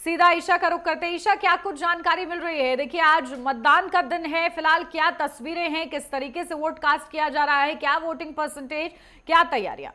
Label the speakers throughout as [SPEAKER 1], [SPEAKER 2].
[SPEAKER 1] सीधा ईशा का रुख करते हैं। ईशा, क्या कुछ जानकारी मिल रही है? देखिए, आज मतदान का दिन है, फिलहाल क्या तस्वीरें हैं, किस तरीके से वोट कास्ट किया जा रहा है, क्या वोटिंग परसेंटेज, क्या तैयारियां?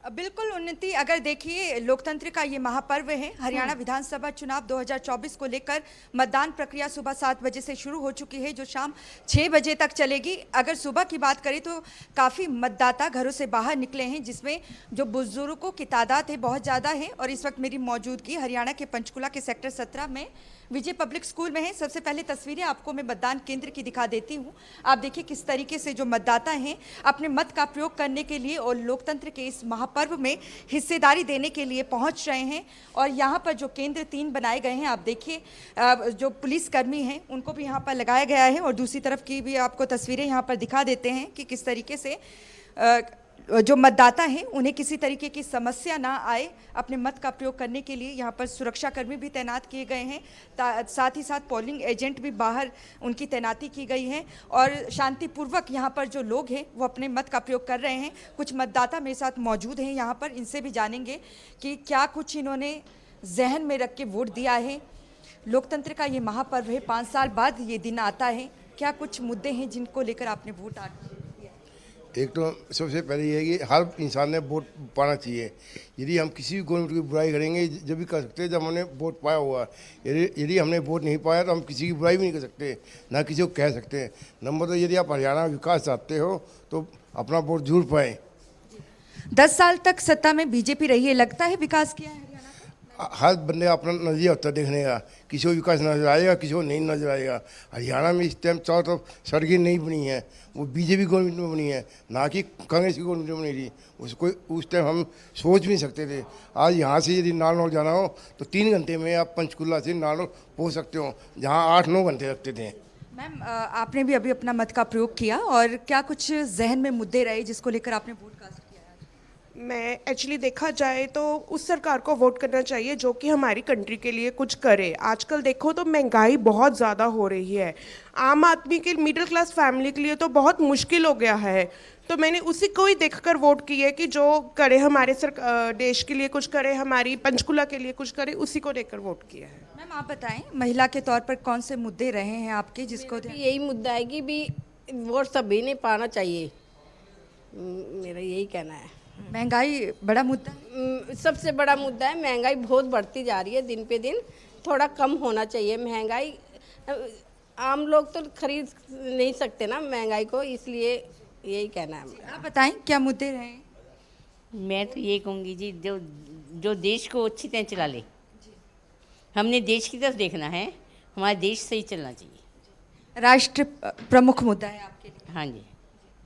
[SPEAKER 2] बिल्कुल उन्नति, अगर देखिए लोकतंत्र का ये महापर्व है। हरियाणा विधानसभा चुनाव 2024 को लेकर मतदान प्रक्रिया सुबह 7 बजे से शुरू हो चुकी है, जो शाम 6 बजे तक चलेगी। अगर सुबह की बात करें तो काफ़ी मतदाता घरों से बाहर निकले हैं, जिसमें जो बुजुर्गों की तादाद है बहुत ज़्यादा है। और इस वक्त मेरी मौजूदगी हरियाणा के पंचकुला के सेक्टर 17 में विजय पब्लिक स्कूल में है। सबसे पहले तस्वीरें आपको मैं मतदान केंद्र की दिखा देती हूँ। आप देखिए किस तरीके से जो मतदाता हैं अपने मत का प्रयोग करने के लिए और लोकतंत्र के इस महापर्व में हिस्सेदारी देने के लिए पहुँच रहे हैं। और यहाँ पर जो केंद्र 3 बनाए गए हैं, आप देखिए जो पुलिसकर्मी हैं उनको भी यहाँ पर लगाया गया है। और दूसरी तरफ की भी आपको तस्वीरें यहाँ पर दिखा देते हैं कि किस तरीके से जो मतदाता हैं उन्हें किसी तरीके की समस्या ना आए अपने मत का प्रयोग करने के लिए। यहाँ पर सुरक्षाकर्मी भी तैनात किए गए हैं, साथ ही साथ पोलिंग एजेंट भी बाहर उनकी तैनाती की गई है। और शांतिपूर्वक यहाँ पर जो लोग हैं वो अपने मत का प्रयोग कर रहे हैं। कुछ मतदाता मेरे साथ मौजूद हैं यहाँ पर, इनसे भी जानेंगे कि क्या कुछ इन्होंने जहन में रख के वोट दिया है। लोकतंत्र का ये महापर्व है, 5 साल बाद ये दिन आता है। क्या कुछ मुद्दे हैं जिनको लेकर आपने वोट
[SPEAKER 3] एक तो सबसे पहले ये है कि हर इंसान ने वोट पाना चाहिए। यदि हम किसी भी गवर्नमेंट की बुराई करेंगे जब भी कर सकते हैं जब हमने वोट पाया हुआ। यदि हमने वोट नहीं पाया तो हम किसी की बुराई भी नहीं कर सकते, ना किसी को कह सकते हैं। नंबर 2, यदि आप हरियाणा विकास चाहते हो तो अपना वोट जरूर पाएँ।
[SPEAKER 2] 10 साल तक सत्ता में बीजेपी रही है, लगता है विकास किया है?
[SPEAKER 3] हर बंदे का अपना नजरिया होता है देखने का, किसी को विकास नजर आएगा, किसी को नहीं नजर आएगा। हरियाणा में इस टाइम चारों तरफ सड़कें नहीं बनी हैं, वो बीजेपी गवर्नमेंट में बनी है, ना कि कांग्रेस की गवर्नमेंट में बनी थी। उसको उस टाइम हम सोच भी नहीं सकते थे। आज यहाँ से यदि नारनौल जाना हो तो 3 घंटे में आप पंचकुला से नारनौल पहुँच सकते हो, जहाँ 8-9 घंटे लगते थे।
[SPEAKER 2] मैम, आपने भी अभी अपना मत का प्रयोग किया, और क्या कुछ जहन में मुद्दे रहे जिसको लेकर आपने वोट कास्ट किया?
[SPEAKER 4] मैं एक्चुअली देखा जाए तो उस सरकार को वोट करना चाहिए जो कि हमारी कंट्री के लिए कुछ करे। आजकल देखो तो महंगाई बहुत ज़्यादा हो रही है, आम आदमी के मिडिल क्लास फैमिली के लिए तो बहुत मुश्किल हो गया है। तो मैंने उसी को ही देखकर वोट की है कि जो करे हमारे देश के लिए कुछ करे, हमारी पंचकुला के लिए कुछ करे, उसी को लेकर वोट किया है।
[SPEAKER 2] मैम, आप बताएं महिला के तौर पर कौन से मुद्दे रहे हैं आपके जिसको
[SPEAKER 5] यही मुद्दा है कि भी वोट सभी ने पाना चाहिए, मेरा यही कहना है।
[SPEAKER 2] महंगाई बड़ा मुद्दा है?
[SPEAKER 5] सबसे बड़ा मुद्दा है, महंगाई बहुत बढ़ती जा रही है दिन पे दिन, थोड़ा कम होना चाहिए महंगाई। आम लोग तो खरीद नहीं सकते ना महंगाई को, इसलिए यही कहना है।
[SPEAKER 2] आप बताएं क्या मुद्दे रहे?
[SPEAKER 6] मैं तो ये कहूँगी जी, जो देश को अच्छी तरह चला ले। हमने देश की तरफ देखना है, हमारा देश सही चलना चाहिए।
[SPEAKER 2] राष्ट्र प्रमुख मुद्दा है आपके लिए?
[SPEAKER 6] हाँ जी।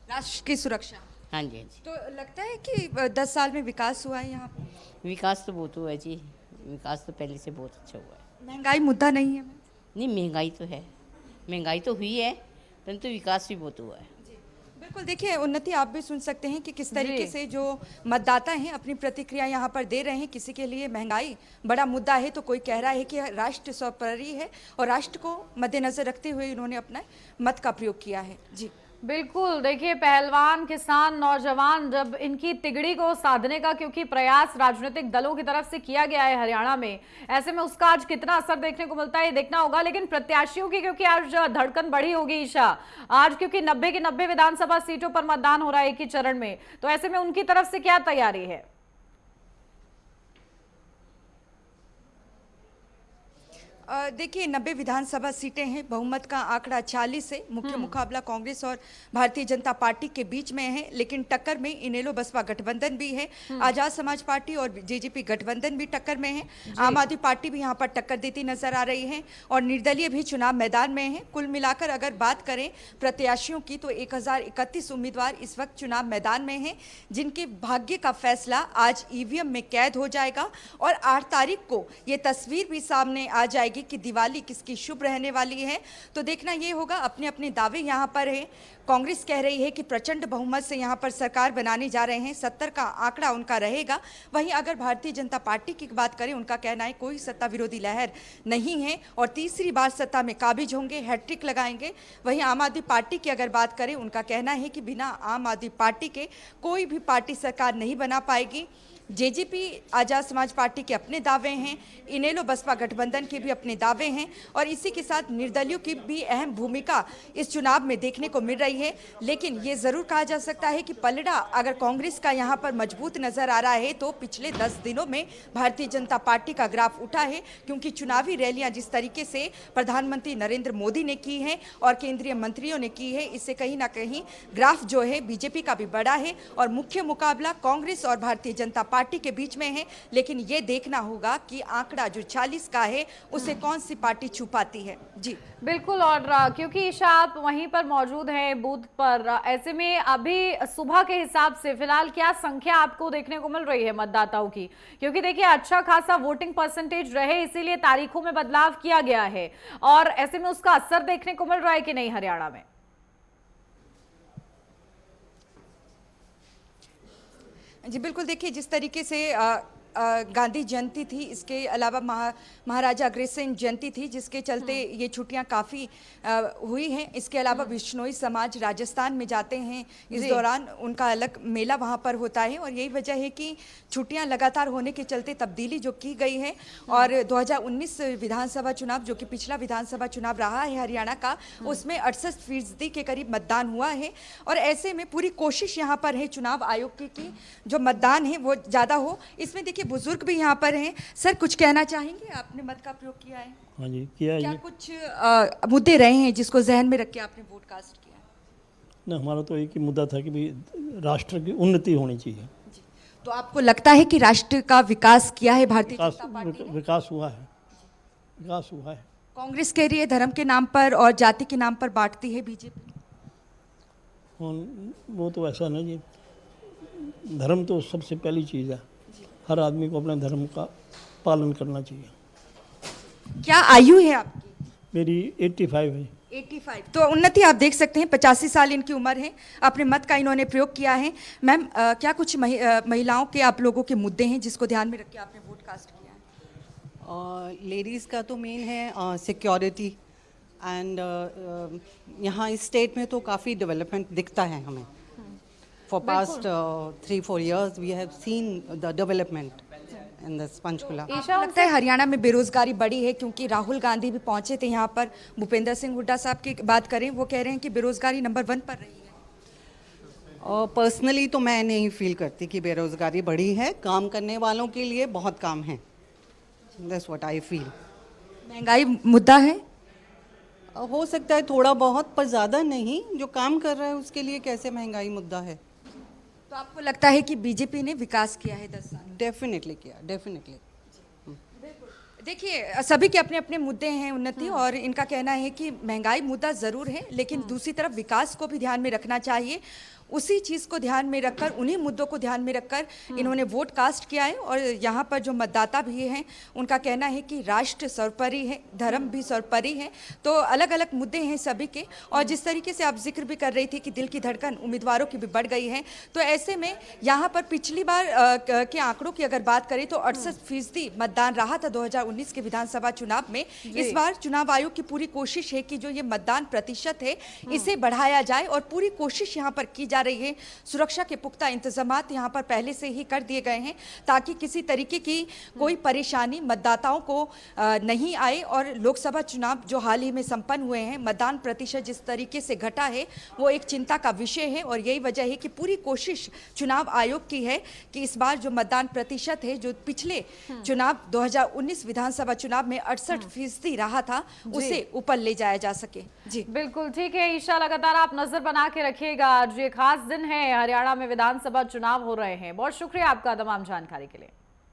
[SPEAKER 2] राष्ट्र की सुरक्षा?
[SPEAKER 6] हाँ जी, हाँ जी।
[SPEAKER 2] तो लगता है कि 10 साल में विकास हुआ है यहाँ पर?
[SPEAKER 6] विकास तो बहुत हुआ है जी, विकास तो पहले से बहुत अच्छा हुआ है।
[SPEAKER 2] महंगाई मुद्दा नहीं है?
[SPEAKER 6] नहीं, महंगाई तो है, महंगाई तो हुई है, परंतु विकास भी बहुत हुआ है।
[SPEAKER 2] बिल्कुल, देखिए उन्नति, आप भी सुन सकते हैं कि किस तरीके से जो मतदाता हैं अपनी प्रतिक्रिया यहाँ पर दे रहे हैं। किसी के लिए महंगाई बड़ा मुद्दा है तो कोई कह रहा है कि राष्ट्र सर्वोपरि है, और राष्ट्र को मद्देनजर रखते हुए इन्होंने अपना मत का प्रयोग किया है। जी
[SPEAKER 1] बिल्कुल, देखिए पहलवान, किसान, नौजवान, जब इनकी तिगड़ी को साधने का क्योंकि प्रयास राजनीतिक दलों की तरफ से किया गया है हरियाणा में, ऐसे में उसका आज कितना असर देखने को मिलता है ये देखना होगा। लेकिन प्रत्याशियों की क्योंकि आज धड़कन बढ़ी होगी ईशा, आज क्योंकि 90 की 90 विधानसभा सीटों पर मतदान हो रहा है एक ही चरण में, तो ऐसे में उनकी तरफ से क्या तैयारी है?
[SPEAKER 2] देखिए 90 विधानसभा सीटें हैं, बहुमत का आंकड़ा 40 है। मुख्य मुकाबला कांग्रेस और भारतीय जनता पार्टी के बीच में है, लेकिन टक्कर में इनेलो बसपा गठबंधन भी है, आजाद समाज पार्टी और जेजेपी गठबंधन भी टक्कर में है, आम आदमी पार्टी भी यहाँ पर टक्कर देती नजर आ रही है, और निर्दलीय भी चुनाव मैदान में है। कुल मिलाकर अगर बात करें प्रत्याशियों की तो 1031 उम्मीदवार इस वक्त चुनाव मैदान में हैं, जिनके भाग्य का फैसला आज ईवीएम में कैद हो जाएगा। और 8 तारीख को ये तस्वीर भी सामने आ जाएगी कि दिवाली किसकी शुभ रहने वाली है। तो देखना ये होगा, अपने अपने दावे यहाँ पर हैं। कांग्रेस कह रही है कि प्रचंड बहुमत से यहाँ पर सरकार बनाने जा रहे हैं, 70 का आंकड़ा उनका रहेगा। वहीं अगर भारतीय जनता पार्टी की बात करें, उनका कहना है कोई सत्ता विरोधी लहर नहीं है और तीसरी बार सत्ता में काबिज होंगे, हैट्रिक लगाएंगे। वहीं आम आदमी पार्टी की अगर बात करें, उनका कहना है कि बिना आम आदमी पार्टी के कोई भी पार्टी सरकार नहीं बना पाएगी। जेजेपी आजाद समाज पार्टी के अपने दावे हैं, इनेलो बसपा गठबंधन के भी अपने दावे हैं और इसी के साथ निर्दलीयों की भी अहम भूमिका इस चुनाव में देखने को मिल रही है। लेकिन ये जरूर कहा जा सकता है कि पलड़ा अगर कांग्रेस का यहाँ पर मजबूत नजर आ रहा है तो पिछले 10 दिनों में भारतीय जनता पार्टी का ग्राफ उठा है, क्योंकि चुनावी रैलियां जिस तरीके से प्रधानमंत्री नरेंद्र मोदी ने की हैं और केंद्रीय मंत्रियों ने की है, इससे कहीं ना कहीं ग्राफ जो है बीजेपी का भी बढ़ा है और मुख्य मुकाबला कांग्रेस और भारतीय जनता पार्टी के बीच में है। लेकिन ये देखना होगा कि आंकड़ा जो 40 का है उसे कौन सी पार्टी छू पाती है। जी
[SPEAKER 1] बिल्कुल, और क्योंकि ईशा आप वहीं पर मौजूद हैं बूथ पर, ऐसे में अभी सुबह के हिसाब से फिलहाल क्या संख्या आपको देखने को मिल रही है मतदाताओं की? क्योंकि देखिए अच्छा खासा वोटिंग परसेंटेज रहे, इसीलिए तारीखों में बदलाव किया गया है और ऐसे में उसका असर देखने को मिल रहा है कि नहीं हरियाणा में?
[SPEAKER 2] जी बिल्कुल, देखिए जिस तरीके से गांधी जयंती थी, इसके अलावा महाराजा अग्रसेन जयंती थी, जिसके चलते ये छुट्टियां काफ़ी हुई हैं। इसके अलावा बिश्नोई समाज राजस्थान में जाते हैं, इस दौरान उनका अलग मेला वहां पर होता है और यही वजह है कि छुट्टियां लगातार होने के चलते तब्दीली जो की गई है। और 2019 विधानसभा चुनाव, जो कि पिछला विधानसभा चुनाव रहा है हरियाणा का, उसमें 68% के करीब मतदान हुआ है और ऐसे में पूरी कोशिश यहाँ पर है चुनाव आयोग की कि जो मतदान है वो ज़्यादा हो। इसमें देखिए बुजुर्ग भी यहाँ पर हैं। सर, कुछ कहना चाहेंगे? आपने मत का प्रयोग किया है?
[SPEAKER 7] हाँ जी, किया है।
[SPEAKER 2] क्या कुछ मुद्दे रहे हैं जिसको जहन में रख के आपने वोट कास्ट किया है?
[SPEAKER 7] ना, हमारा तो एक ही मुद्दा था कि भाई राष्ट्र की उन्नति होनी चाहिए।
[SPEAKER 2] जी। तो आपको लगता है कि राष्ट्र का विकास किया है भारतीय जनता पार्टी ने?
[SPEAKER 7] विकास हुआ है, विकास हुआ है।
[SPEAKER 2] कांग्रेस कह रही है धर्म के नाम पर और जाति के नाम पर बांटती है बीजेपी।
[SPEAKER 7] वो तो ऐसा नहीं जी, धर्म तो सबसे पहली चीज़ है। हर आदमी को अपने धर्म का पालन करना चाहिए।
[SPEAKER 2] क्या आयु है आपकी?
[SPEAKER 7] मेरी 85 है।
[SPEAKER 2] 85। तो उन्नति आप देख सकते हैं, 85 साल इनकी उम्र है। अपने मत का इन्होंने प्रयोग किया है। मैम, क्या कुछ महिलाओं के आप लोगों के मुद्दे हैं जिसको ध्यान में रख के आपने वोट कास्ट किया है?
[SPEAKER 8] लेडीज़ का तो मेन है सिक्योरिटी एंड यहाँ इस स्टेट में तो काफ़ी डेवलपमेंट दिखता है हमें। For past 3-4 years, we have seen the development in this Panchkula.
[SPEAKER 2] आपको लगता है हरियाणा में बेरोजगारी बढ़ी है? क्योंकि राहुल गांधी भी पहुंचे थे यहाँ पर। भूपेंद्र सिंह हुड्डा साहब की बात करें, वो कह रहे हैं कि बेरोजगारी नंबर 1 पर रही है।
[SPEAKER 8] पर्सनली तो मैं नहीं फील करती कि बेरोजगारी बढ़ी है। काम करने वालों के लिए बहुत काम है। That's what I feel।
[SPEAKER 2] महंगाई मुद्दा है?
[SPEAKER 8] हो सकता है थोड़ा बहुत, पर ज़्यादा नहीं। जो काम कर रहा है उसके लिए कैसे महंगाई मुद्दा है?
[SPEAKER 2] तो आपको लगता है कि बीजेपी ने विकास किया है 10 साल?
[SPEAKER 8] डेफिनेटली किया, डेफिनेटली।
[SPEAKER 2] देखिए, सभी के अपने अपने मुद्दे हैं उन्नति, और इनका कहना है कि महंगाई मुद्दा ज़रूर है, लेकिन दूसरी तरफ विकास को भी ध्यान में रखना चाहिए। उसी चीज़ को ध्यान में रखकर, उन्हीं मुद्दों को ध्यान में रखकर इन्होंने वोट कास्ट किया है। और यहाँ पर जो मतदाता भी हैं, उनका कहना है कि राष्ट्र सर्वोपरि है, धर्म भी सर्वोपरि है। तो अलग अलग मुद्दे हैं सभी के। और जिस तरीके से आप जिक्र भी कर रही थी कि दिल की धड़कन उम्मीदवारों की भी बढ़ गई है, तो ऐसे में यहाँ पर पिछली बार के आंकड़ों की अगर बात करें तो 68% मतदान रहा था 2019 के विधानसभा चुनाव में। इस बार चुनाव आयोग की पूरी कोशिश है कि जो ये मतदान प्रतिशत है इसे बढ़ाया जाए और पूरी कोशिश यहाँ पर की जा रही है। सुरक्षा के पुख्ता इंतजामात यहाँ पर पहले से ही कर दिए गए हैं ताकि किसी तरीके की कोई परेशानी मतदाताओं को नहीं आए। और लोकसभा चुनाव जो हाल ही में संपन्न हुए हैं, मतदान प्रतिशत जिस तरीके से घटा है वो एक चिंता का विषय है। और यही वजह है कि पूरी कोशिश चुनाव आयोग की है कि इस बार जो मतदान प्रतिशत है, जो पिछले चुनाव 2019 विधानसभा चुनाव में 68% रहा था, उसे ऊपर ले जाया जा सके। जी
[SPEAKER 1] बिल्कुल ठीक है ईशा, लगातार आप नजर बना के रखिएगा। आज ये खास दिन है, हरियाणा में विधानसभा चुनाव हो रहे हैं। बहुत शुक्रिया आपका तमाम जानकारी के लिए।